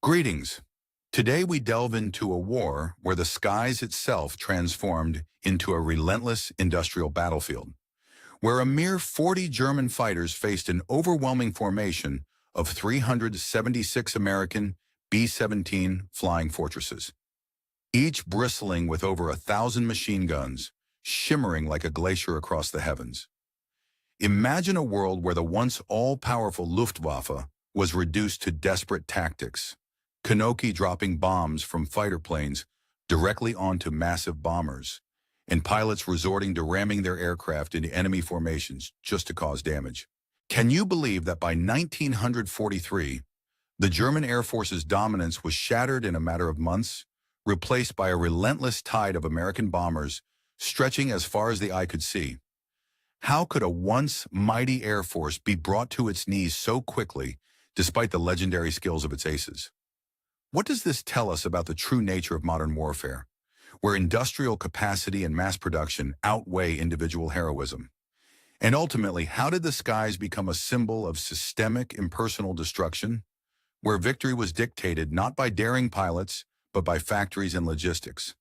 Greetings. Today we delve into a war where the skies itself transformed into a relentless industrial battlefield, where a mere 40 German fighters faced an overwhelming formation of 376 American B-17 flying fortresses, each bristling with over 1,000 machine guns, shimmering like a glacier across the heavens. Imagine a world where the once all-powerful Luftwaffe was reduced to desperate tactics, Kanoki dropping bombs from fighter planes directly onto massive bombers, and pilots resorting to ramming their aircraft into enemy formations just to cause damage. Can you believe that by 1943, the German Air Force's dominance was shattered in a matter of months, replaced by a relentless tide of American bombers stretching as far as the eye could see? How could a once mighty Air Force be brought to its knees so quickly, despite the legendary skills of its aces? What does this tell us about the true nature of modern warfare, where industrial capacity and mass production outweigh individual heroism? And ultimately, how did the skies become a symbol of systemic, impersonal destruction, where victory was dictated not by daring pilots, but by factories and logistics?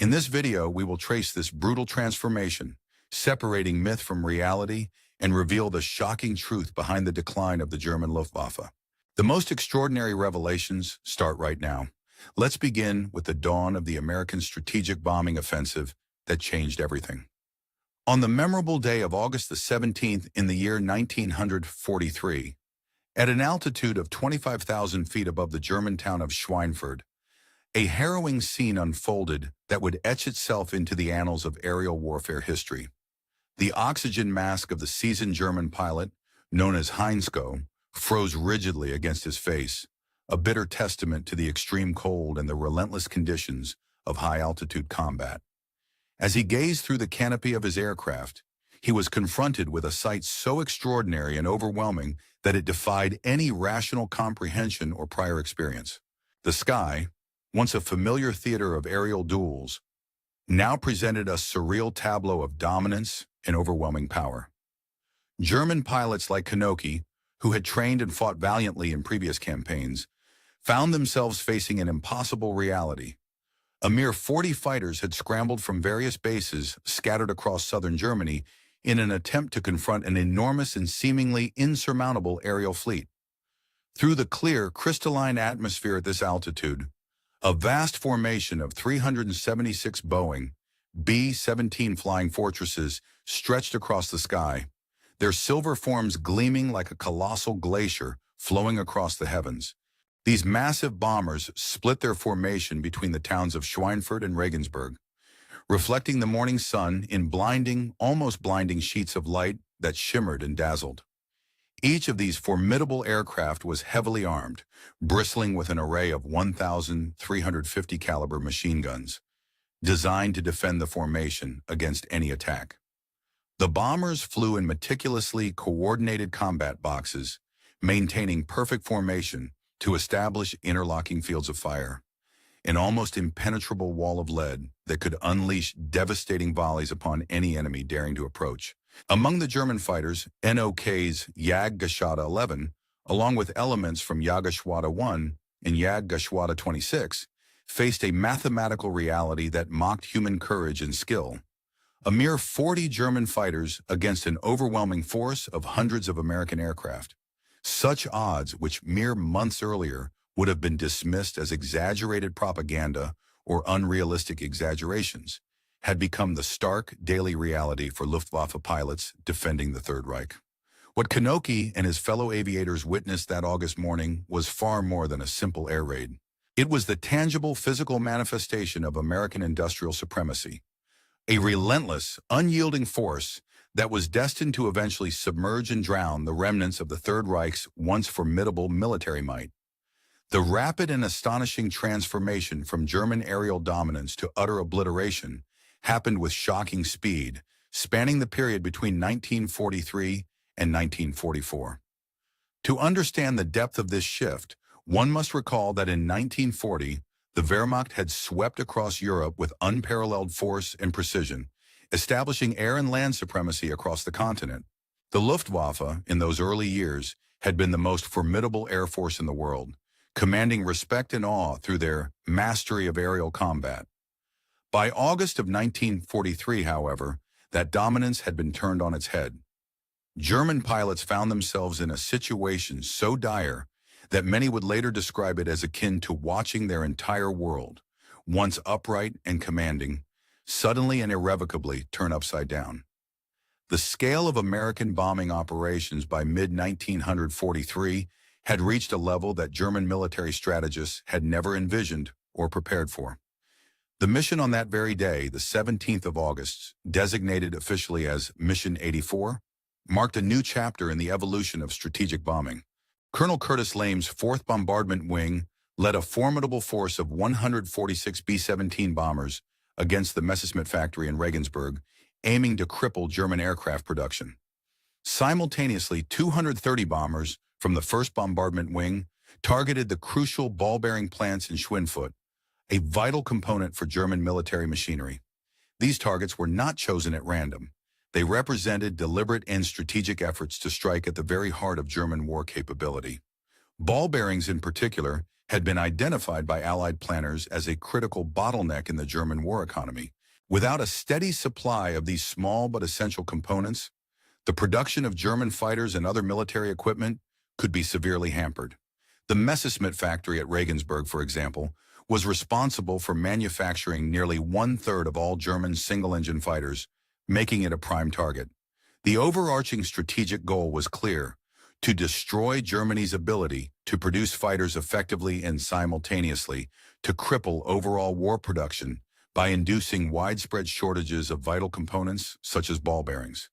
In this video, we will trace this brutal transformation, separating myth from reality, and reveal the shocking truth behind the decline of the German Luftwaffe. The most extraordinary revelations start right now. Let's begin with the dawn of the American strategic bombing offensive that changed everything. On the memorable day of August the 17th in the year 1943, at an altitude of 25,000 feet above the German town of Schweinfurt, a harrowing scene unfolded that would etch itself into the annals of aerial warfare history. The oxygen mask of the seasoned German pilot, known as Heinzko, froze rigidly against his face, a bitter testament to the extreme cold and the relentless conditions of high-altitude combat. As he gazed through the canopy of his aircraft, he was confronted with a sight so extraordinary and overwhelming that it defied any rational comprehension or prior experience. The sky, once a familiar theater of aerial duels, now presented a surreal tableau of dominance and overwhelming power. German pilots like Kanoki, who had trained and fought valiantly in previous campaigns, found themselves facing an impossible reality. A mere 40 fighters had scrambled from various bases scattered across southern Germany in an attempt to confront an enormous and seemingly insurmountable aerial fleet. Through the clear, crystalline atmosphere at this altitude, a vast formation of 376 Boeing B-17 flying fortresses stretched across the sky, their silver forms gleaming like a colossal glacier flowing across the heavens. These massive bombers split their formation between the towns of Schweinfurt and Regensburg, reflecting the morning sun in blinding, almost blinding sheets of light that shimmered and dazzled. Each of these formidable aircraft was heavily armed, bristling with an array of 1,350 caliber machine guns, designed to defend the formation against any attack. The bombers flew in meticulously coordinated combat boxes, maintaining perfect formation to establish interlocking fields of fire, an almost impenetrable wall of lead that could unleash devastating volleys upon any enemy daring to approach. Among the German fighters, NOK's Jagdgeschwader 11, along with elements from Jagdgeschwader 1 and Jagdgeschwader 26, faced a mathematical reality that mocked human courage and skill. A mere 40 German fighters against an overwhelming force of hundreds of American aircraft. Such odds, which mere months earlier would have been dismissed as exaggerated propaganda or unrealistic exaggerations, had become the stark daily reality for Luftwaffe pilots defending the Third Reich. What Kanoki and his fellow aviators witnessed that August morning was far more than a simple air raid. It was the tangible physical manifestation of American industrial supremacy, a relentless, unyielding force that was destined to eventually submerge and drown the remnants of the Third Reich's once formidable military might. The rapid and astonishing transformation from German aerial dominance to utter obliteration happened with shocking speed, spanning the period between 1943 and 1944. To understand the depth of this shift, one must recall that in 1940, the Wehrmacht had swept across Europe with unparalleled force and precision, establishing air and land supremacy across the continent. The Luftwaffe, in those early years, had been the most formidable air force in the world, commanding respect and awe through their mastery of aerial combat. By August of 1943, however, that dominance had been turned on its head. German pilots found themselves in a situation so dire that many would later describe it as akin to watching their entire world, once upright and commanding, suddenly and irrevocably turn upside down. The scale of American bombing operations by mid-1943 had reached a level that German military strategists had never envisioned or prepared for. The mission on that very day, the 17th of August, designated officially as Mission 84, marked a new chapter in the evolution of strategic bombing. Colonel Curtis Lame's 4th Bombardment Wing led a formidable force of 146 B-17 bombers against the Messerschmitt factory in Regensburg, aiming to cripple German aircraft production. Simultaneously, 230 bombers from the 1st Bombardment Wing targeted the crucial ball-bearing plants in Schweinfurt, a vital component for German military machinery. These targets were not chosen at random. They represented deliberate and strategic efforts to strike at the very heart of German war capability. Ball bearings in particular had been identified by Allied planners as a critical bottleneck in the German war economy. Without a steady supply of these small but essential components, the production of German fighters and other military equipment could be severely hampered. The Messerschmitt factory at Regensburg, for example, was responsible for manufacturing nearly 1/3 of all German single-engine fighters, making it a prime target. The overarching strategic goal was clear: to destroy Germany's ability to produce fighters effectively and simultaneously, to cripple overall war production by inducing widespread shortages of vital components such as ball bearings.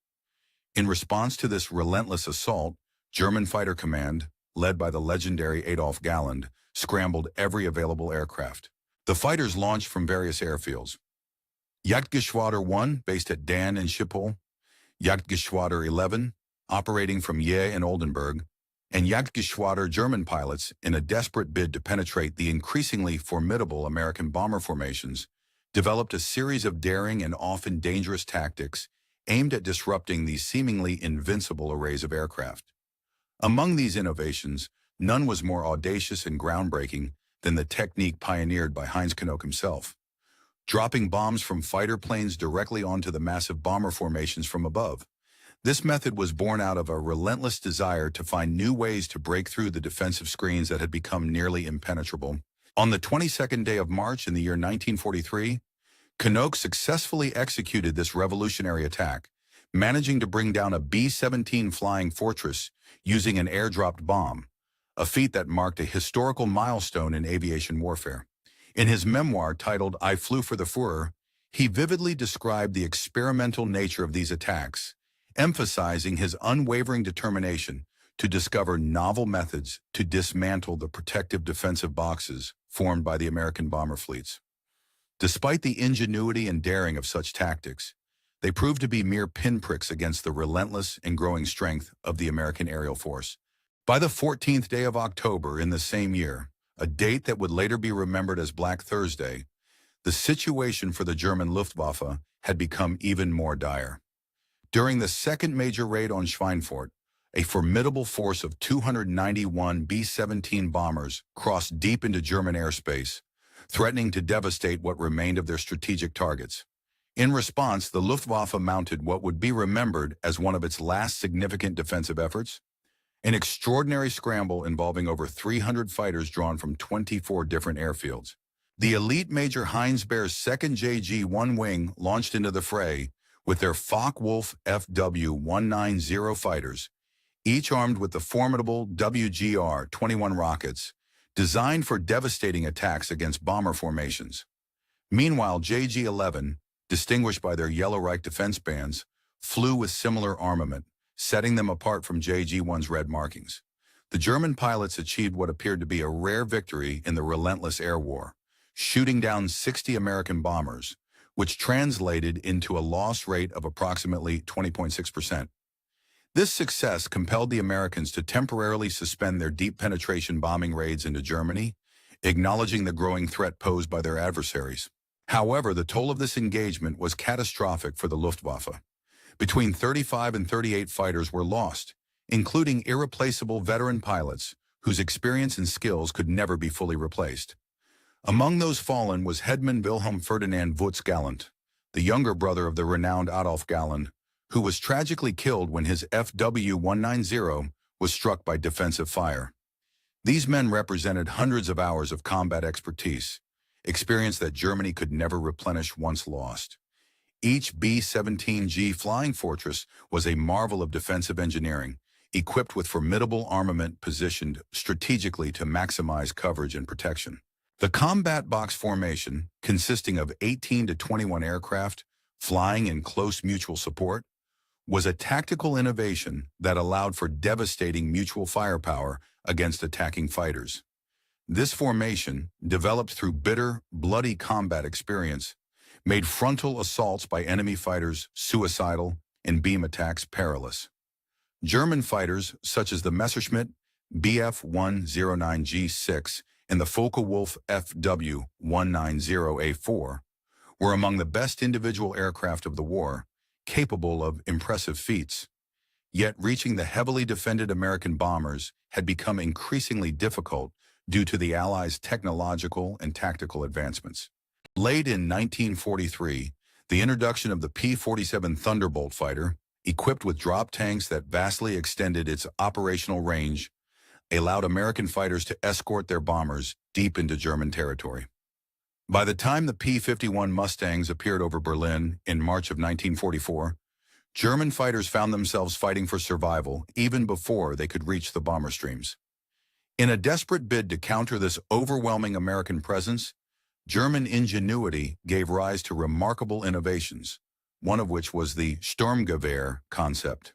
In response to this relentless assault, German Fighter Command, led by the legendary Adolf Galland, scrambled every available aircraft. The fighters launched from various airfields. Jagdgeschwader 1, based at Dahn and Schiphol, Jagdgeschwader 11, operating from Ye and Oldenburg, and Jagdgeschwader German pilots, in a desperate bid to penetrate the increasingly formidable American bomber formations, developed a series of daring and often dangerous tactics aimed at disrupting these seemingly invincible arrays of aircraft. Among these innovations, none was more audacious and groundbreaking than the technique pioneered by Heinz Knoke himself: dropping bombs from fighter planes directly onto the massive bomber formations from above. This method was born out of a relentless desire to find new ways to break through the defensive screens that had become nearly impenetrable. On the 22nd day of March in the year 1943, Knoke successfully executed this revolutionary attack, managing to bring down a B-17 Flying Fortress using an airdropped bomb, a feat that marked a historical milestone in aviation warfare. In his memoir titled "I Flew for the Führer," he vividly described the experimental nature of these attacks, emphasizing his unwavering determination to discover novel methods to dismantle the protective defensive boxes formed by the American bomber fleets. Despite the ingenuity and daring of such tactics, they proved to be mere pinpricks against the relentless and growing strength of the American aerial force. By the 14th day of October in the same year, a date that would later be remembered as Black Thursday, the situation for the German Luftwaffe had become even more dire. During the second major raid on Schweinfurt, a formidable force of 291 B-17 bombers crossed deep into German airspace, threatening to devastate what remained of their strategic targets. In response, the Luftwaffe mounted what would be remembered as one of its last significant defensive efforts: an extraordinary scramble involving over 300 fighters drawn from 24 different airfields. The elite Major Heinz Beer's 2nd JG-1 Wing launched into the fray with their Focke-Wulf FW-190 fighters, each armed with the formidable WGR-21 rockets, designed for devastating attacks against bomber formations. Meanwhile, JG-11, distinguished by their yellow Reich defense bands, flew with similar armament, setting them apart from JG-1's red markings. The German pilots achieved what appeared to be a rare victory in the relentless air war, shooting down 60 American bombers, which translated into a loss rate of approximately 20.6%. This success compelled the Americans to temporarily suspend their deep penetration bombing raids into Germany, acknowledging the growing threat posed by their adversaries. However, the toll of this engagement was catastrophic for the Luftwaffe. Between 35 and 38 fighters were lost, including irreplaceable veteran pilots whose experience and skills could never be fully replaced. Among those fallen was Headman Wilhelm Ferdinand Wutz Galland, the younger brother of the renowned Adolf Galland, who was tragically killed when his FW-190 was struck by defensive fire. These men represented hundreds of hours of combat expertise, experience that Germany could never replenish once lost. Each B-17G flying fortress was a marvel of defensive engineering, equipped with formidable armament positioned strategically to maximize coverage and protection. The combat box formation, consisting of 18 to 21 aircraft flying in close mutual support, was a tactical innovation that allowed for devastating mutual firepower against attacking fighters. This formation, developed through bitter, bloody combat experience, made frontal assaults by enemy fighters suicidal and beam attacks perilous. German fighters, such as the Messerschmitt Bf-109G6 and the Focke-Wulf FW-190A4, were among the best individual aircraft of the war, capable of impressive feats. Yet reaching the heavily defended American bombers had become increasingly difficult due to the Allies' technological and tactical advancements. Late in 1943, the introduction of the P-47 Thunderbolt fighter, equipped with drop tanks that vastly extended its operational range, allowed American fighters to escort their bombers deep into German territory. By the time the P-51 Mustangs appeared over Berlin in March of 1944, German fighters found themselves fighting for survival even before they could reach the bomber streams. In a desperate bid to counter this overwhelming American presence, German ingenuity gave rise to remarkable innovations, one of which was the Sturmgewehr concept.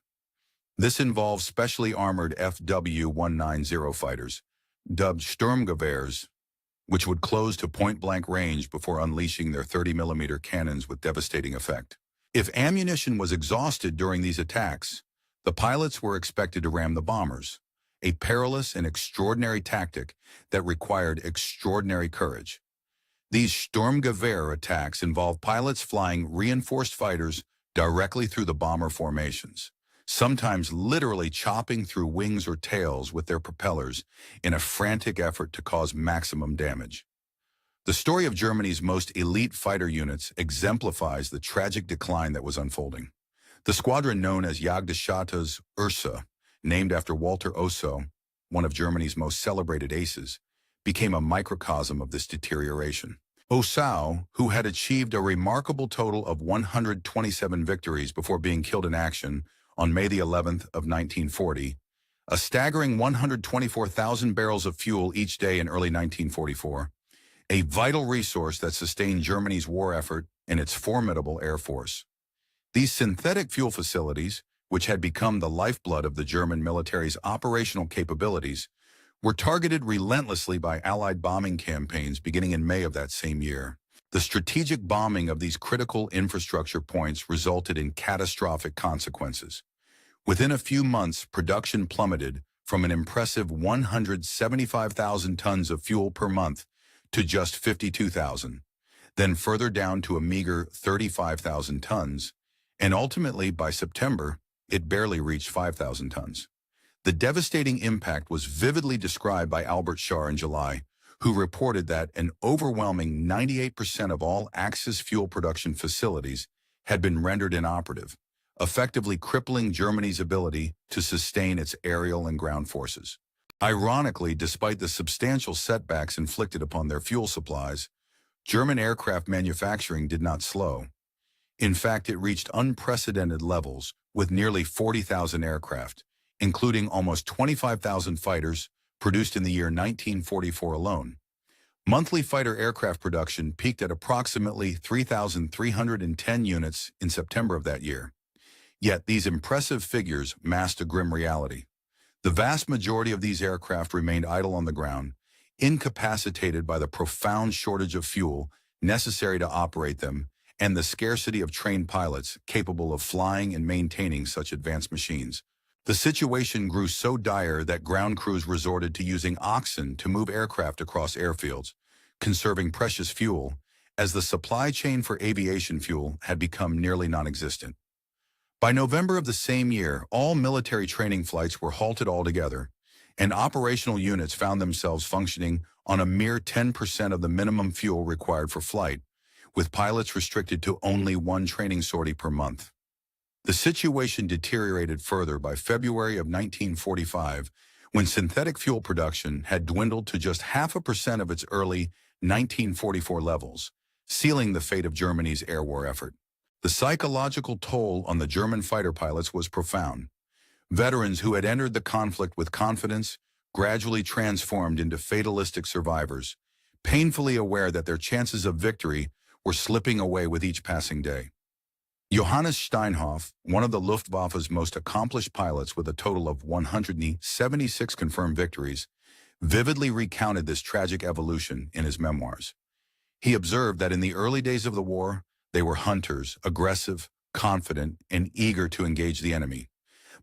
This involved specially armored FW-190 fighters, dubbed Sturmgewehrs, which would close to point-blank range before unleashing their 30mm cannons with devastating effect. If ammunition was exhausted during these attacks, the pilots were expected to ram the bombers, a perilous and extraordinary tactic that required extraordinary courage. These Sturmgewehr attacks involved pilots flying reinforced fighters directly through the bomber formations, sometimes literally chopping through wings or tails with their propellers in a frantic effort to cause maximum damage. The story of Germany's most elite fighter units exemplifies the tragic decline that was unfolding. The squadron known as Jagdgeschwader's Ursa, named after Walter Osso, one of Germany's most celebrated aces, became a microcosm of this deterioration. Ossau, who had achieved a remarkable total of 127 victories before being killed in action on May the 11th of 1940, a staggering 124,000 barrels of fuel each day in early 1944, a vital resource that sustained Germany's war effort and its formidable air force. These synthetic fuel facilities, which had become the lifeblood of the German military's operational capabilities, were targeted relentlessly by Allied bombing campaigns beginning in May of that same year. The strategic bombing of these critical infrastructure points resulted in catastrophic consequences. Within a few months, production plummeted from an impressive 175,000 tons of fuel per month to just 52,000, then further down to a meager 35,000 tons, and ultimately by September, it barely reached 5,000 tons. The devastating impact was vividly described by Albert Schar in July, who reported that an overwhelming 98% of all Axis fuel production facilities had been rendered inoperative, effectively crippling Germany's ability to sustain its aerial and ground forces. Ironically, despite the substantial setbacks inflicted upon their fuel supplies, German aircraft manufacturing did not slow. In fact, it reached unprecedented levels with nearly 40,000 aircraft, including almost 25,000 fighters, produced in the year 1944 alone. Monthly fighter aircraft production peaked at approximately 3,310 units in September of that year. Yet these impressive figures masked a grim reality. The vast majority of these aircraft remained idle on the ground, incapacitated by the profound shortage of fuel necessary to operate them and the scarcity of trained pilots capable of flying and maintaining such advanced machines. The situation grew so dire that ground crews resorted to using oxen to move aircraft across airfields, conserving precious fuel, as the supply chain for aviation fuel had become nearly non-existent. By November of the same year, all military training flights were halted altogether, and operational units found themselves functioning on a mere 10% of the minimum fuel required for flight, with pilots restricted to only one training sortie per month. The situation deteriorated further by February of 1945, when synthetic fuel production had dwindled to just 0.5% of its early 1944 levels, sealing the fate of Germany's air war effort. The psychological toll on the German fighter pilots was profound. Veterans who had entered the conflict with confidence gradually transformed into fatalistic survivors, painfully aware that their chances of victory were slipping away with each passing day. Johannes Steinhoff, one of the Luftwaffe's most accomplished pilots with a total of 176 confirmed victories, vividly recounted this tragic evolution in his memoirs. He observed that in the early days of the war, they were hunters, aggressive, confident, and eager to engage the enemy.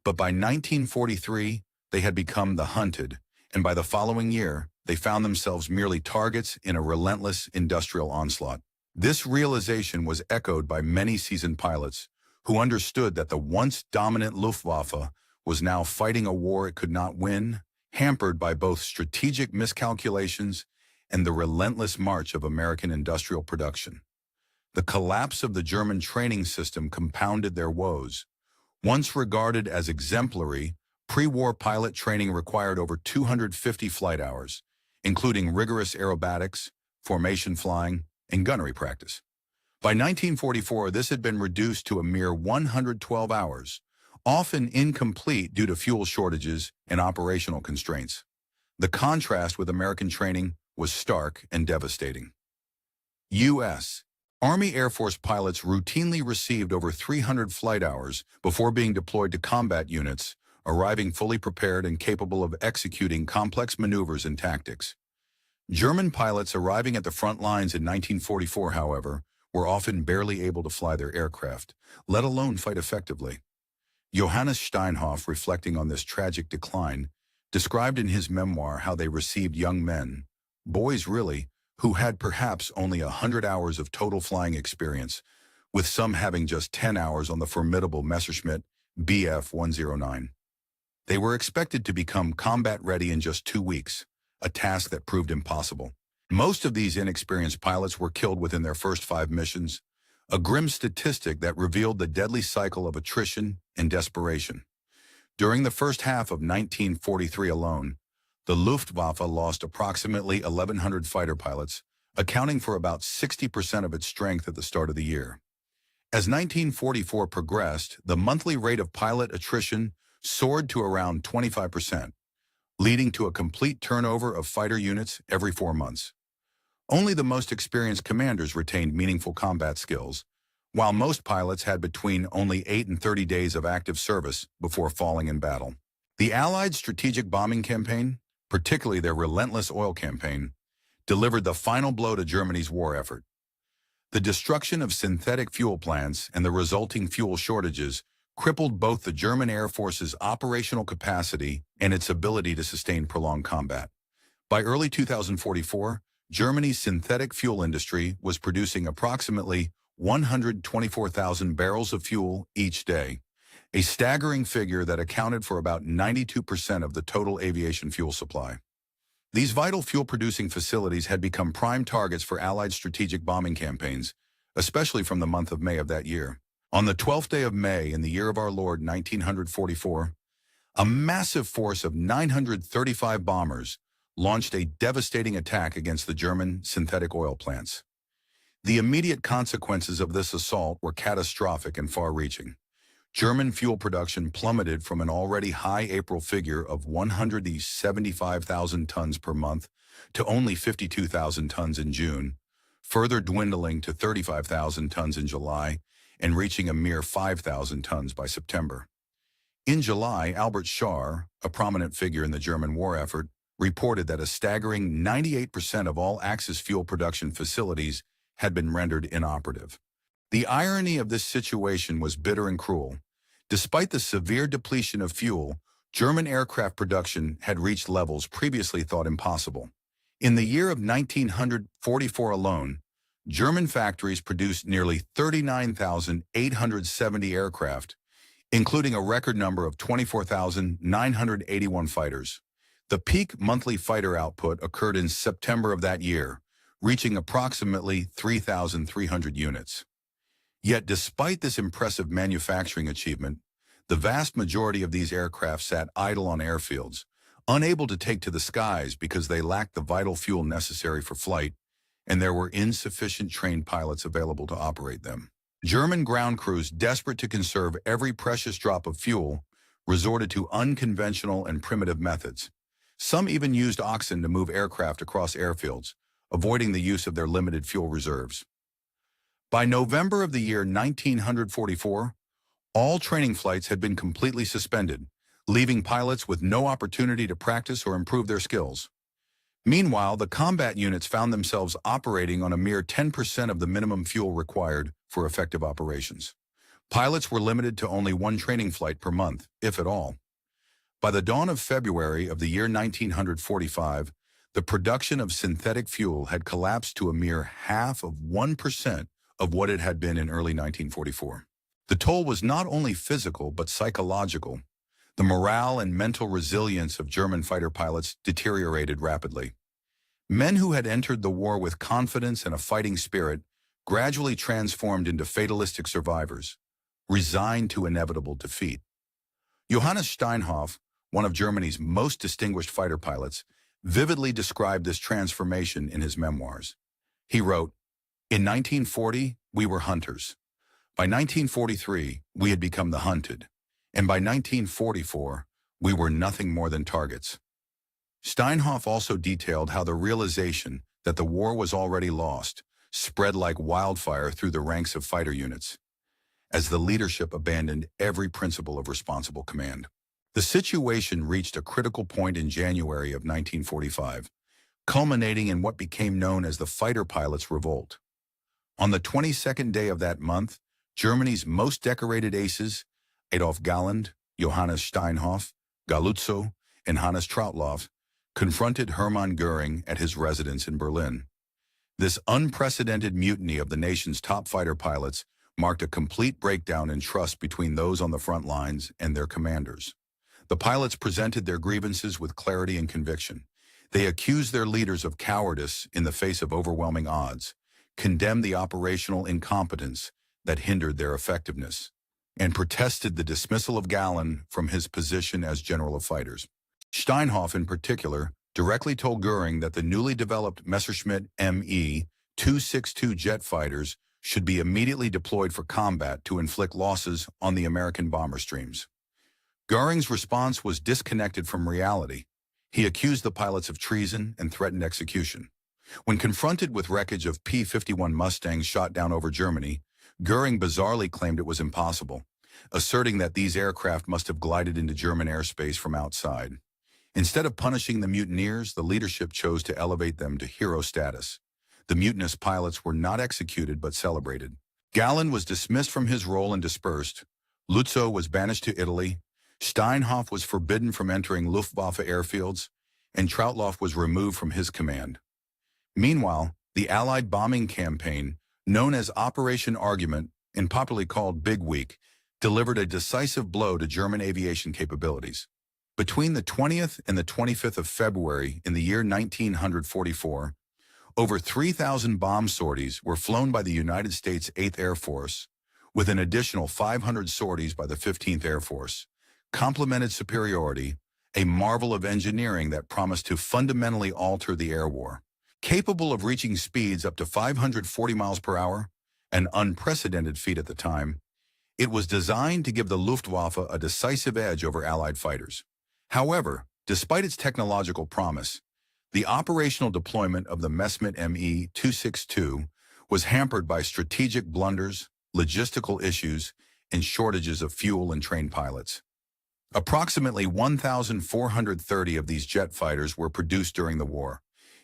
But by 1943, they had become the hunted, and by the following year, they found themselves merely targets in a relentless industrial onslaught. This realization was echoed by many seasoned pilots who understood that the once dominant Luftwaffe was now fighting a war it could not win, hampered by both strategic miscalculations and the relentless march of American industrial production. The collapse of the German training system compounded their woes. Once regarded as exemplary, pre-war pilot training required over 250 flight hours, including rigorous aerobatics, formation flying, and gunnery practice. By 1944, this had been reduced to a mere 112 hours, often incomplete due to fuel shortages and operational constraints. The contrast with American training was stark and devastating. U.S. Army Air Force pilots routinely received over 300 flight hours before being deployed to combat units, arriving fully prepared and capable of executing complex maneuvers and tactics. German pilots arriving at the front lines in 1944, however, were often barely able to fly their aircraft, let alone fight effectively. Johannes Steinhoff, reflecting on this tragic decline, described in his memoir how they received young men, boys really, who had perhaps only 100 hours of total flying experience, with some having just 10 hours on the formidable Messerschmitt Bf-109. They were expected to become combat-ready in just 2 weeks, a task that proved impossible. Most of these inexperienced pilots were killed within their first 5 missions, a grim statistic that revealed the deadly cycle of attrition and desperation. During the first half of 1943 alone, the Luftwaffe lost approximately 1,100 fighter pilots, accounting for about 60% of its strength at the start of the year. As 1944 progressed, the monthly rate of pilot attrition soared to around 25%, leading to a complete turnover of fighter units every 4 months. Only the most experienced commanders retained meaningful combat skills, while most pilots had between only 8 and 30 days of active service before falling in battle. The Allied strategic bombing campaign, particularly their relentless oil campaign, delivered the final blow to Germany's war effort. The destruction of synthetic fuel plants and the resulting fuel shortages crippled both the German Air Force's operational capacity and its ability to sustain prolonged combat. By early 2044, Germany's synthetic fuel industry was producing approximately 124,000 barrels of fuel each day, a staggering figure that accounted for about 92% of the total aviation fuel supply. These vital fuel-producing facilities had become prime targets for Allied strategic bombing campaigns, especially from the month of May of that year. On the 12th day of May in the year of our Lord 1944, a massive force of 935 bombers launched a devastating attack against the German synthetic oil plants. The immediate consequences of this assault were catastrophic and far-reaching. German fuel production plummeted from an already high April figure of 175,000 tons per month to only 52,000 tons in June, further dwindling to 35,000 tons in July and reaching a mere 5,000 tons by September. In July, Albert Schar, a prominent figure in the German war effort, reported that a staggering 98% of all Axis fuel production facilities had been rendered inoperative. The irony of this situation was bitter and cruel. Despite the severe depletion of fuel, German aircraft production had reached levels previously thought impossible. In the year of 1944 alone, German factories produced nearly 39,870 aircraft, including a record number of 24,981 fighters. The peak monthly fighter output occurred in September of that year, reaching approximately 3,300 units. Yet despite this impressive manufacturing achievement, the vast majority of these aircraft sat idle on airfields, unable to take to the skies because they lacked the vital fuel necessary for flight, and there were insufficient trained pilots available to operate them. German ground crews, desperate to conserve every precious drop of fuel, resorted to unconventional and primitive methods. Some even used oxen to move aircraft across airfields, avoiding the use of their limited fuel reserves. By November of the year 1944, all training flights had been completely suspended, leaving pilots with no opportunity to practice or improve their skills. Meanwhile, the combat units found themselves operating on a mere 10% of the minimum fuel required for effective operations. Pilots were limited to only one training flight per month, if at all. By the dawn of February of the year 1945, the production of synthetic fuel had collapsed to a mere half of 1% of what it had been in early 1944. The toll was not only physical but psychological. The morale and mental resilience of German fighter pilots deteriorated rapidly. Men who had entered the war with confidence and a fighting spirit gradually transformed into fatalistic survivors, resigned to inevitable defeat. Johannes Steinhoff, one of Germany's most distinguished fighter pilots, vividly described this transformation in his memoirs. He wrote, "In 1940, we were hunters. By 1943, we had become the hunted. And by 1944, we were nothing more than targets." Steinhoff also detailed how the realization that the war was already lost spread like wildfire through the ranks of fighter units, as the leadership abandoned every principle of responsible command. The situation reached a critical point in January of 1945, culminating in what became known as the Fighter Pilots' Revolt. On the 22nd day of that month, Germany's most decorated aces, Adolf Galland, Johannes Steinhoff, Galuzzo, and Hannes Trautloff, confronted Hermann Göring at his residence in Berlin. This unprecedented mutiny of the nation's top fighter pilots marked a complete breakdown in trust between those on the front lines and their commanders. The pilots presented their grievances with clarity and conviction. They accused their leaders of cowardice in the face of overwhelming odds, condemned the operational incompetence that hindered their effectiveness, and protested the dismissal of Galland from his position as general of fighters. Steinhoff, in particular, directly told Göring that the newly developed Messerschmitt Me-262 jet fighters should be immediately deployed for combat to inflict losses on the American bomber streams. Göring's response was disconnected from reality. He accused the pilots of treason and threatened execution. When confronted with wreckage of P-51 Mustangs shot down over Germany, Göring bizarrely claimed it was impossible, asserting that these aircraft must have glided into German airspace from outside. Instead of punishing the mutineers, the leadership chose to elevate them to hero status. The mutinous pilots were not executed but celebrated. Galland was dismissed from his role and dispersed. Lutzow was banished to Italy. Steinhoff was forbidden from entering Luftwaffe airfields, and Trautloff was removed from his command. Meanwhile, the Allied bombing campaign, known as Operation Argument and popularly called Big Week, delivered a decisive blow to German aviation capabilities. Between the 20th and the 25th of February in the year 1944, over 3,000 bomb sorties were flown by the United States 8th Air Force, with an additional 500 sorties by the 15th Air Force. Complemented superiority, a marvel of engineering that promised to fundamentally alter the air war. Capable of reaching speeds up to 540 miles per hour, an unprecedented feat at the time, it was designed to give the Luftwaffe a decisive edge over Allied fighters. However, despite its technological promise, the operational deployment of the Messerschmitt Me-262 was hampered by strategic blunders, logistical issues, and shortages of fuel and trained pilots. Approximately 1,430 of these jet fighters were produced during the war,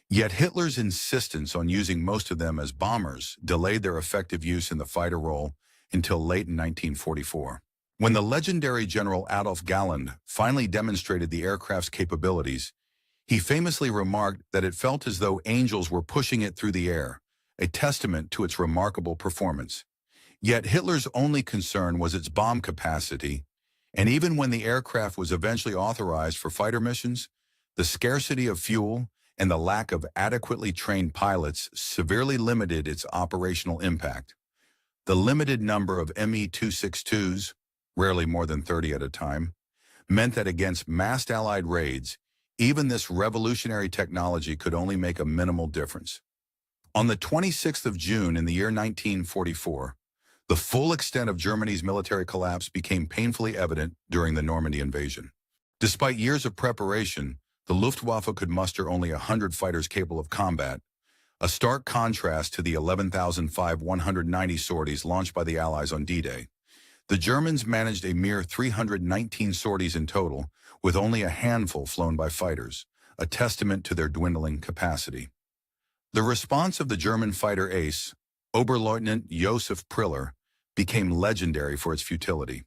yet Hitler's insistence on using most of them as bombers delayed their effective use in the fighter role until late in 1944. When the legendary General Adolf Galland finally demonstrated the aircraft's capabilities, he famously remarked that it felt as though angels were pushing it through the air, a testament to its remarkable performance. Yet Hitler's only concern was its bomb capacity, and even when the aircraft was eventually authorized for fighter missions, The scarcity of fuel and the lack of adequately trained pilots severely limited its operational impact. The limited number of Me-262s, rarely more than 30 at a time, meant that against massed Allied raids, even this revolutionary technology could only make a minimal difference. On the 26th of June in the year 1944, the full extent of Germany's military collapse became painfully evident during the Normandy invasion. Despite years of preparation, the Luftwaffe could muster only 100 fighters capable of combat, a stark contrast to the 11,190 sorties launched by the Allies on D-Day. The Germans managed a mere 319 sorties in total, with only a handful flown by fighters, a testament to their dwindling capacity. The response of the German fighter ace, Oberleutnant Josef Priller, became legendary for its futility.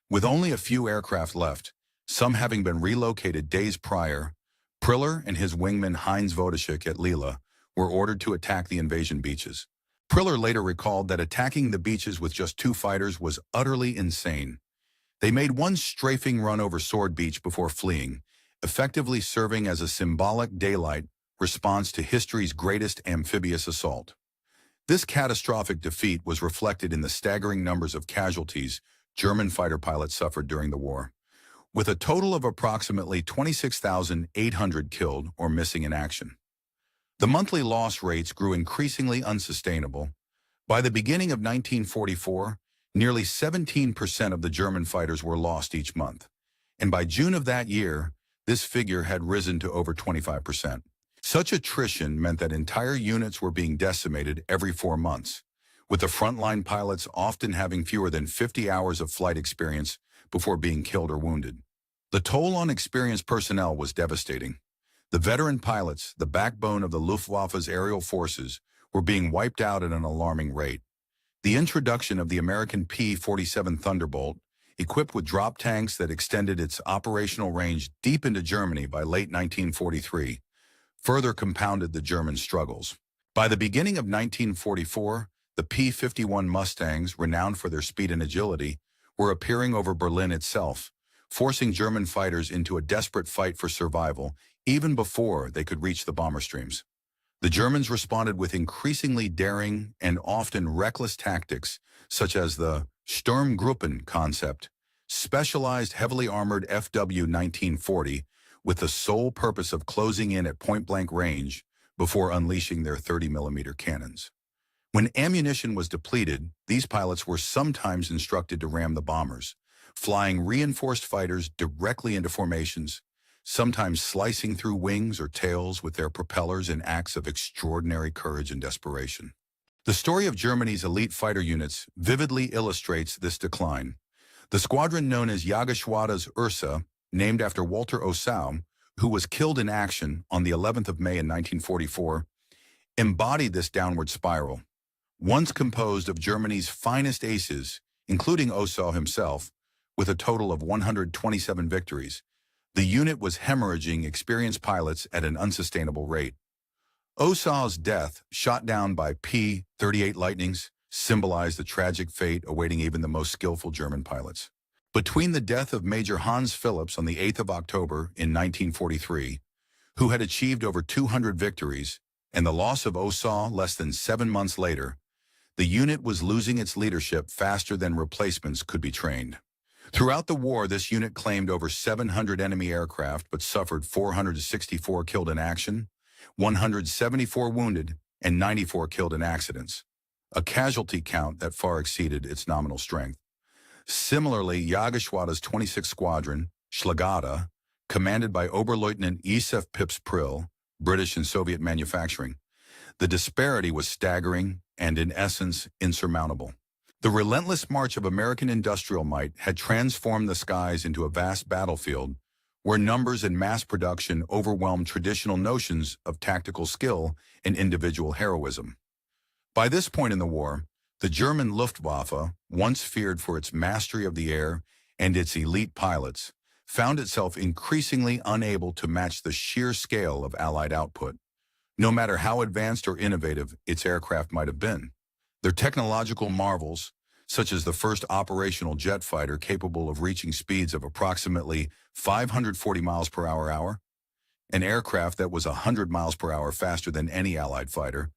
With only a few aircraft left, some having been relocated days prior, Priller and his wingman Heinz Vodacek at Lille were ordered to attack the invasion beaches. Priller later recalled that attacking the beaches with just 2 fighters was utterly insane. They made one strafing run over Sword Beach before fleeing, effectively serving as a symbolic daylight response to history's greatest amphibious assault. This catastrophic defeat was reflected in the staggering numbers of casualties German fighter pilots suffered during the war, with a total of approximately 26,800 killed or missing in action. The monthly loss rates grew increasingly unsustainable. By the beginning of 1944, nearly 17% of the German fighters were lost each month, and by June of that year, this figure had risen to over 25%. Such attrition meant that entire units were being decimated every 4 months, with the frontline pilots often having fewer than 50 hours of flight experience before being killed or wounded. The toll on experienced personnel was devastating. The veteran pilots, the backbone of the Luftwaffe's aerial forces, were being wiped out at an alarming rate. The introduction of the American P-47 Thunderbolt, equipped with drop tanks that extended its operational range deep into Germany by late 1943, further compounded the German struggles. By the beginning of 1944, the P-51 Mustangs, renowned for their speed and agility, were appearing over Berlin itself, forcing German fighters into a desperate fight for survival even before they could reach the bomber streams. The Germans responded with increasingly daring and often reckless tactics, such as the Sturmgruppen concept, specialized heavily armored FW-1940, with the sole purpose of closing in at point-blank range before unleashing their 30mm cannons. When ammunition was depleted, these pilots were sometimes instructed to ram the bombers, flying reinforced fighters directly into formations, sometimes slicing through wings or tails with their propellers in acts of extraordinary courage and desperation. The story of Germany's elite fighter units vividly illustrates this decline. The squadron known as Jagdgeschwader's Ursa, named after Walter Osau, who was killed in action on the 11th of May in 1944, embodied this downward spiral. Once composed of Germany's finest aces, including Osau himself, with a total of 127 victories, the unit was hemorrhaging experienced pilots at an unsustainable rate. Osau's death, shot down by P-38 Lightnings, symbolized the tragic fate awaiting even the most skillful German pilots. Between the death of Major Hans Phillips on the 8th of October in 1943, who had achieved over 200 victories, and the loss of Osau less than 7 months later, the unit was losing its leadership faster than replacements could be trained. Throughout the war, this unit claimed over 700 enemy aircraft but suffered 464 killed in action, 174 wounded, and 94 killed in accidents, a casualty count that far exceeded its nominal strength. Similarly, Jagdgeschwader's 26th Squadron, Schlagada, commanded by Oberleutnant Josef Pips Prill, British and Soviet manufacturing, the disparity was staggering and, in essence, insurmountable. The relentless march of American industrial might had transformed the skies into a vast battlefield where numbers and mass production overwhelmed traditional notions of tactical skill and individual heroism. By this point in the war, the German Luftwaffe, once feared for its mastery of the air and its elite pilots, found itself increasingly unable to match the sheer scale of Allied output, no matter how advanced or innovative its aircraft might have been. Their technological marvels, such as the first operational jet fighter capable of reaching speeds of approximately 540 miles per hour, an aircraft that was 100 miles per hour faster than any Allied fighter,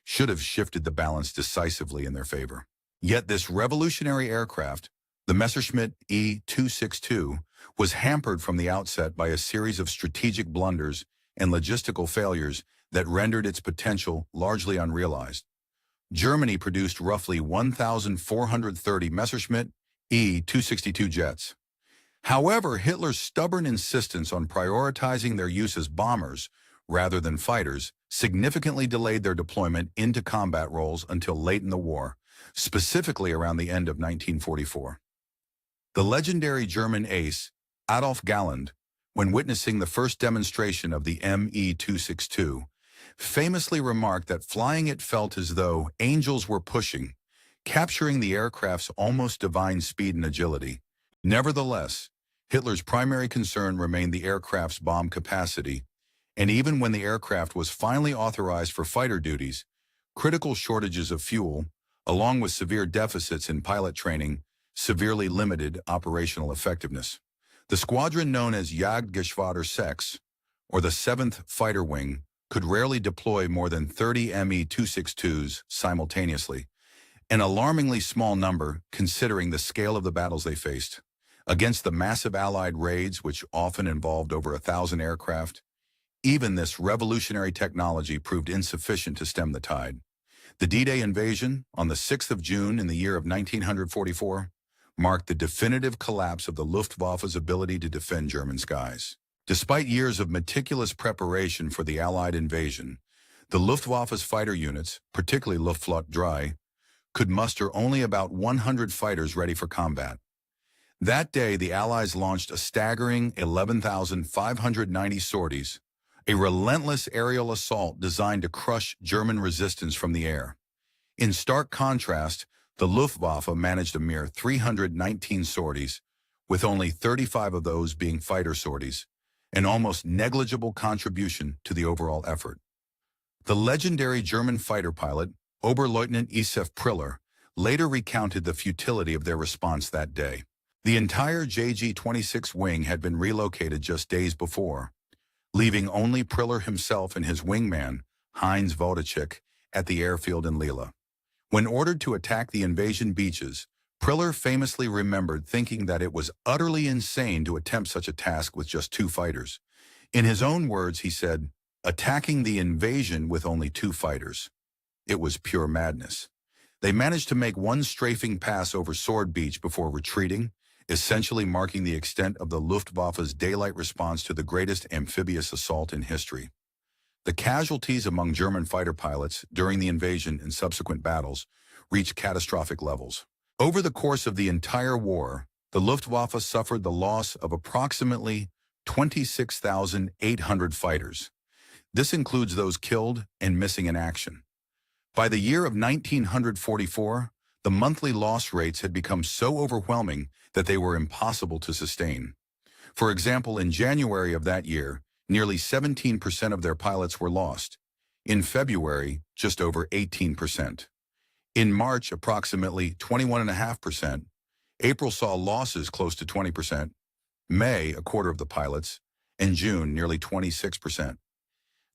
should have shifted the balance decisively in their favor. Yet this revolutionary aircraft, the Messerschmitt E-262, was hampered from the outset by a series of strategic blunders and logistical failures that rendered its potential largely unrealized. Germany produced roughly 1,430 Messerschmitt E-262 jets. However, Hitler's stubborn insistence on prioritizing their use as bombers rather than fighters significantly delayed their deployment into combat roles until late in the war, specifically around the end of 1944. The legendary German ace, Adolf Galland, when witnessing the first demonstration of the ME-262, famously remarked that flying it felt as though angels were pushing, capturing the aircraft's almost divine speed and agility. Nevertheless, Hitler's primary concern remained the aircraft's bomb capacity, and even when the aircraft was finally authorized for fighter duties, critical shortages of fuel, along with severe deficits in pilot training, severely limited operational effectiveness. The squadron known as Jagdgeschwader 6, or the 7th Fighter Wing, could rarely deploy more than 30 Me-262s simultaneously, an alarmingly small number considering the scale of the battles they faced. Against the massive Allied raids, which often involved over 1,000 aircraft, even this revolutionary technology proved insufficient to stem the tide. The D-Day invasion, on the 6th of June in the year of 1944, marked the definitive collapse of the Luftwaffe's ability to defend German skies. Despite years of meticulous preparation for the Allied invasion, the Luftwaffe's fighter units, particularly Luftflotte 3, could muster only about 100 fighters ready for combat. That day, the Allies launched a staggering 11,590 sorties, a relentless aerial assault designed to crush German resistance from the air. In stark contrast, the Luftwaffe managed a mere 319 sorties, with only 35 of those being fighter sorties, an almost negligible contribution to the overall effort. The legendary German fighter pilot, Oberleutnant Isef Priller, later recounted the futility of their response that day. The entire JG-26 wing had been relocated just days before, leaving only Priller himself and his wingman, Heinz Vodacek, at the airfield in Lille. When ordered to attack the invasion beaches, Priller famously remembered thinking that it was utterly insane to attempt such a task with just 2 fighters. In his own words, he said, "Attacking the invasion with only 2 fighters. It was pure madness." They managed to make one strafing pass over Sword Beach before retreating, essentially marking the extent of the Luftwaffe's daylight response to the greatest amphibious assault in history. The casualties among German fighter pilots during the invasion and subsequent battles reached catastrophic levels. Over the course of the entire war, the Luftwaffe suffered the loss of approximately 26,800 fighters. This includes those killed and missing in action. By the year of 1944, the monthly loss rates had become so overwhelming that they were impossible to sustain. For example, in January of that year, nearly 17% of their pilots were lost. In February, just over 18%. In March, approximately 21.5%. April saw losses close to 20%. May, a quarter of the pilots. And June, nearly 26%.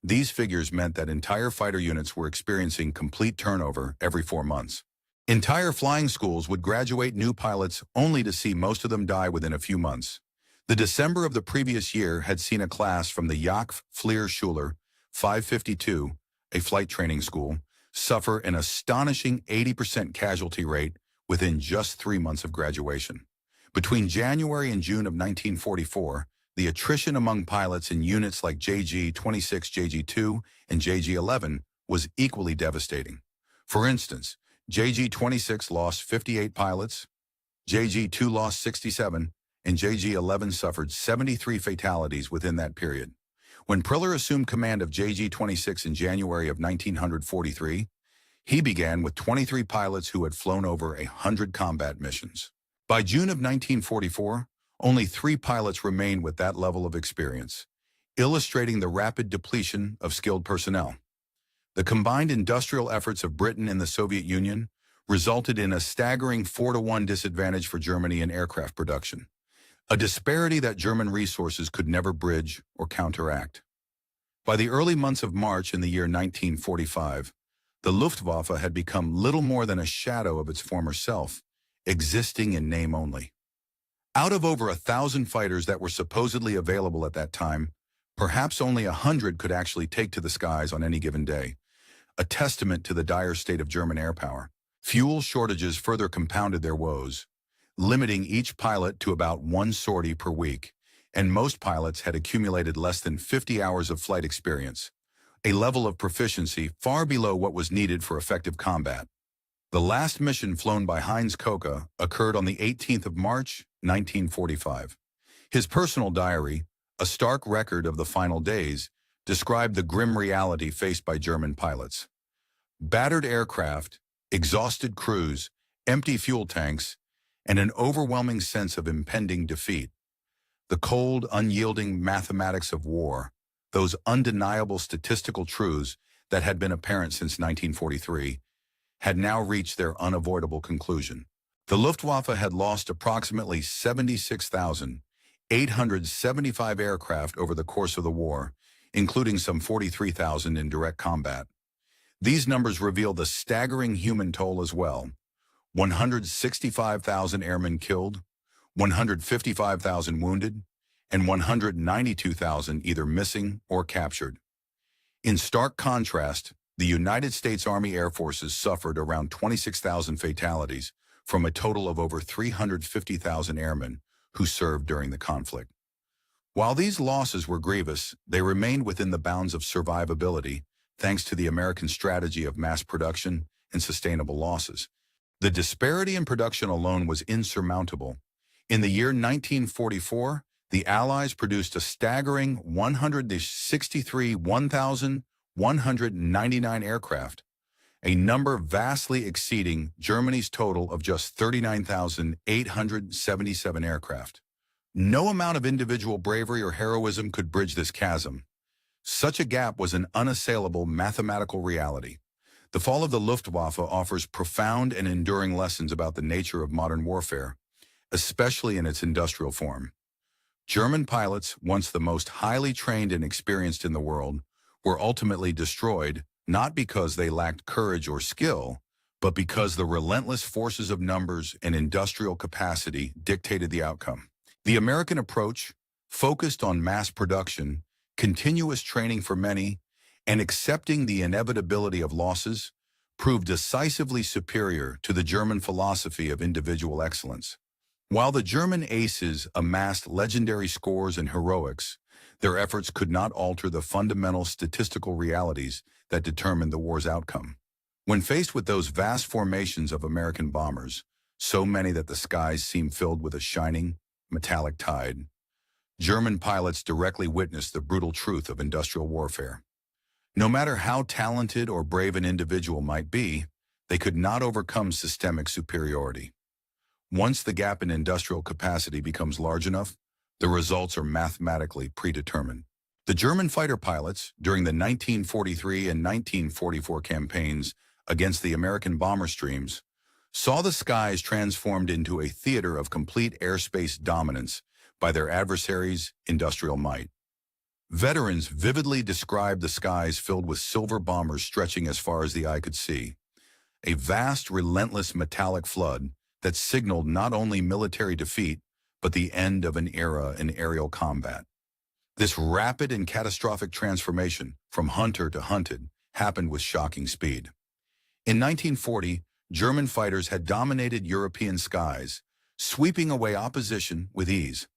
These figures meant that entire fighter units were experiencing complete turnover every 4 months. Entire flying schools would graduate new pilots only to see most of them die within a few months. The December of the previous year had seen a class from the Jagd Schuler 552, a flight training school, suffer an astonishing 80% casualty rate within just 3 months of graduation. Between January and June of 1944, the attrition among pilots in units like JG-26, JG-2, and JG-11 was equally devastating. For instance, JG-26 lost 58 pilots, JG-2 lost 67, and JG-11 suffered 73 fatalities within that period. When Priller assumed command of JG-26 in January of 1943, he began with 23 pilots who had flown over 100 combat missions. By June of 1944, only 3 pilots remained with that level of experience, illustrating the rapid depletion of skilled personnel. The combined industrial efforts of Britain and the Soviet Union resulted in a staggering 4-to-1 disadvantage for Germany in aircraft production, a disparity that German resources could never bridge or counteract. By the early months of March in the year 1945, the Luftwaffe had become little more than a shadow of its former self, existing in name only. Out of over 1,000 fighters that were supposedly available at that time, perhaps only 100 could actually take to the skies on any given day, a testament to the dire state of German air power. Fuel shortages further compounded their woes, limiting each pilot to about one sortie per week, and most pilots had accumulated less than 50 hours of flight experience, a level of proficiency far below what was needed for effective combat. The last mission flown by Heinz Kocha occurred on the 18th of March, 1945. His personal diary, a stark record of the final days, described the grim reality faced by German pilots. Battered aircraft, exhausted crews, empty fuel tanks, and an overwhelming sense of impending defeat. The cold, unyielding mathematics of war, those undeniable statistical truths that had been apparent since 1943, had now reached their unavoidable conclusion. The Luftwaffe had lost approximately 76,875 aircraft over the course of the war, including some 43,000 in direct combat. These numbers reveal the staggering human toll as well. 165,000 airmen killed, 155,000 wounded, and 192,000 either missing or captured. In stark contrast, the United States Army Air Forces suffered around 26,000 fatalities from a total of over 350,000 airmen who served during the conflict. While these losses were grievous, they remained within the bounds of survivability thanks to the American strategy of mass production and sustainable losses. The disparity in production alone was insurmountable. In the year 1944, the Allies produced a staggering 199 aircraft, a number vastly exceeding Germany's total of just 39,877 aircraft. No amount of individual bravery or heroism could bridge this chasm. Such a gap was an unassailable mathematical reality. The fall of the Luftwaffe offers profound and enduring lessons about the nature of modern warfare, especially in its industrial form. German pilots, once the most highly trained and experienced in the world, were ultimately destroyed not because they lacked courage or skill, but because the relentless forces of numbers and industrial capacity dictated the outcome. The American approach, focused on mass production, continuous training for many, and accepting the inevitability of losses, proved decisively superior to the German philosophy of individual excellence. While the German aces amassed legendary scores and heroics, their efforts could not alter the fundamental statistical realities that determined the war's outcome. When faced with those vast formations of American bombers, so many that the skies seemed filled with a shining, metallic tide, German pilots directly witnessed the brutal truth of industrial warfare. No matter how talented or brave an individual might be, they could not overcome systemic superiority. Once the gap in industrial capacity becomes large enough, the results are mathematically predetermined. The German fighter pilots, during the 1943 and 1944 campaigns against the American bomber streams, saw the skies transformed into a theater of complete airspace dominance by their adversaries' industrial might. Veterans vividly described the skies filled with silver bombers stretching as far as the eye could see, a vast, relentless metallic flood that signaled not only military defeat, but the end of an era in aerial combat. This rapid and catastrophic transformation from hunter to hunted happened with shocking speed. In 1940, German fighters had dominated European skies, sweeping away opposition with ease.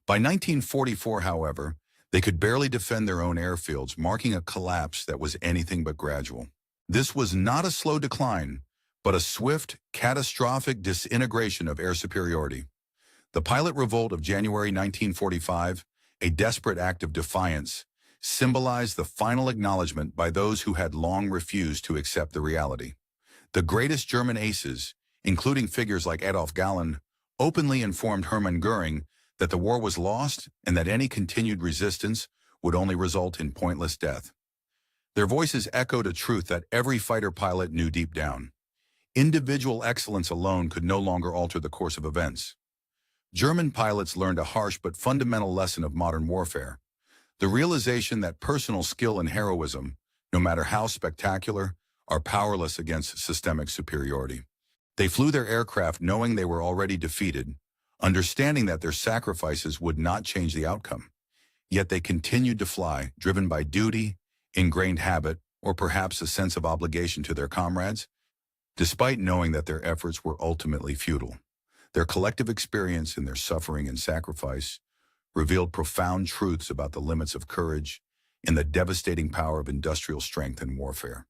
By 1944, however, they could barely defend their own airfields, marking a collapse that was anything but gradual. This was not a slow decline, but a swift, catastrophic disintegration of air superiority. The pilot revolt of January 1945, a desperate act of defiance, symbolized the final acknowledgement by those who had long refused to accept the reality. The greatest German aces, including figures like Adolf Galland, openly informed Hermann Göring that the war was lost and that any continued resistance would only result in pointless death. Their voices echoed a truth that every fighter pilot knew deep down. Individual excellence alone could no longer alter the course of events. German pilots learned a harsh but fundamental lesson of modern warfare. The realization that personal skill and heroism, no matter how spectacular, are powerless against systemic superiority. They flew their aircraft knowing they were already defeated, understanding that their sacrifices would not change the outcome. Yet they continued to fly, driven by duty, ingrained habit, or perhaps a sense of obligation to their comrades, despite knowing that their efforts were ultimately futile. Their collective experience in their suffering and sacrifice revealed profound truths about the limits of courage and the devastating power of industrial strength in warfare.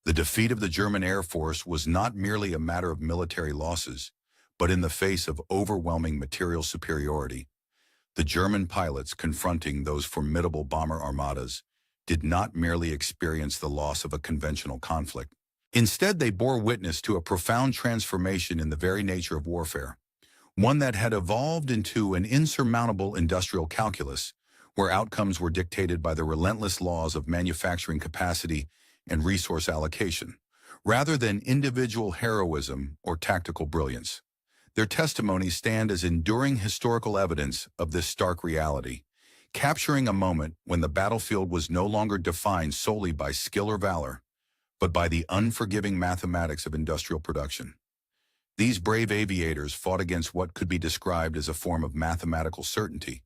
The defeat of the German Air Force was not merely a matter of military losses, but in the face of overwhelming material superiority. The German pilots confronting those formidable bomber armadas did not merely experience the loss of a conventional conflict. Instead, they bore witness to a profound transformation in the very nature of warfare, one that had evolved into an insurmountable industrial calculus, where outcomes were dictated by the relentless laws of manufacturing capacity and resource allocation, rather than individual heroism or tactical brilliance. Their testimonies stand as enduring historical evidence of this stark reality, capturing a moment when the battlefield was no longer defined solely by skill or valor, but by the unforgiving mathematics of industrial production. These brave aviators fought against what could be described as a form of mathematical certainty,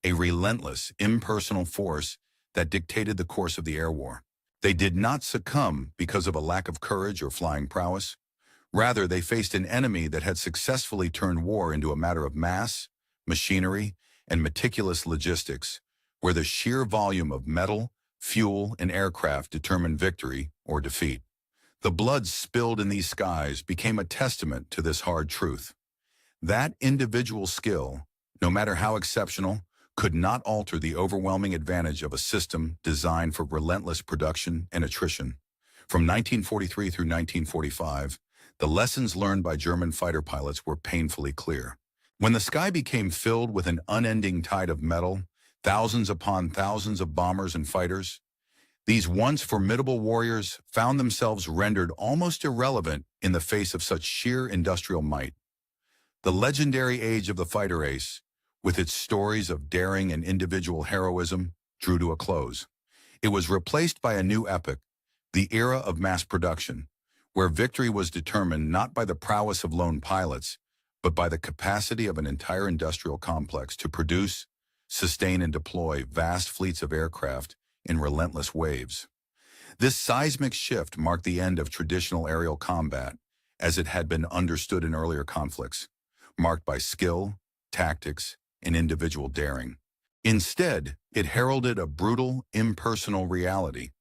a relentless, impersonal force that dictated the course of the air war. They did not succumb because of a lack of courage or flying prowess. Rather, they faced an enemy that had successfully turned war into a matter of mass, machinery, and meticulous logistics, where the sheer volume of metal, fuel, and aircraft determined victory or defeat. The blood spilled in these skies became a testament to this hard truth. That individual skill, no matter how exceptional, could not alter the overwhelming advantage of a system designed for relentless production and attrition. From 1943 through 1945, the lessons learned by German fighter pilots were painfully clear. When the sky became filled with an unending tide of metal, thousands upon thousands of bombers and fighters, these once formidable warriors found themselves rendered almost irrelevant in the face of such sheer industrial might. The legendary age of the fighter ace, with its stories of daring and individual heroism, drew to a close. It was replaced by a new epoch, the era of mass production, where victory was determined not by the prowess of lone pilots, but by the capacity of an entire industrial complex to produce, sustain, and deploy vast fleets of aircraft in relentless waves. This seismic shift marked the end of traditional aerial combat, as it had been understood in earlier conflicts, marked by skill, tactics, and individual daring. Instead, it heralded a brutal, impersonal reality.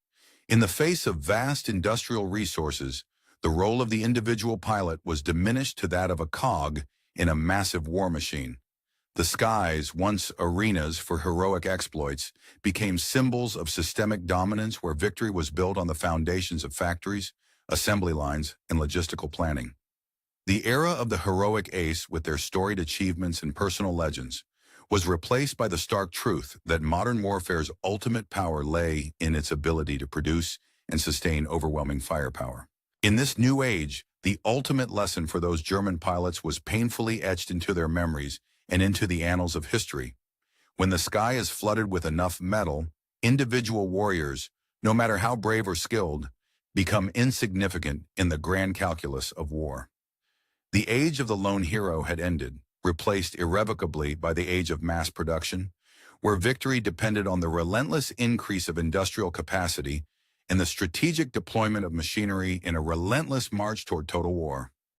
In the face of vast industrial resources, the role of the individual pilot was diminished to that of a cog in a massive war machine. The skies, once arenas for heroic exploits, became symbols of systemic dominance where victory was built on the foundations of factories, assembly lines, and logistical planning. The era of the heroic ace, with their storied achievements and personal legends, was replaced by the stark truth that modern warfare's ultimate power lay in its ability to produce and sustain overwhelming firepower. In this new age, the ultimate lesson for those German pilots was painfully etched into their memories and into the annals of history. When the sky is flooded with enough metal, individual warriors, no matter how brave or skilled, become insignificant in the grand calculus of war. The age of the lone hero had ended, replaced irrevocably by the age of mass production, where victory depended on the relentless increase of industrial capacity and the strategic deployment of machinery in a relentless march toward total war.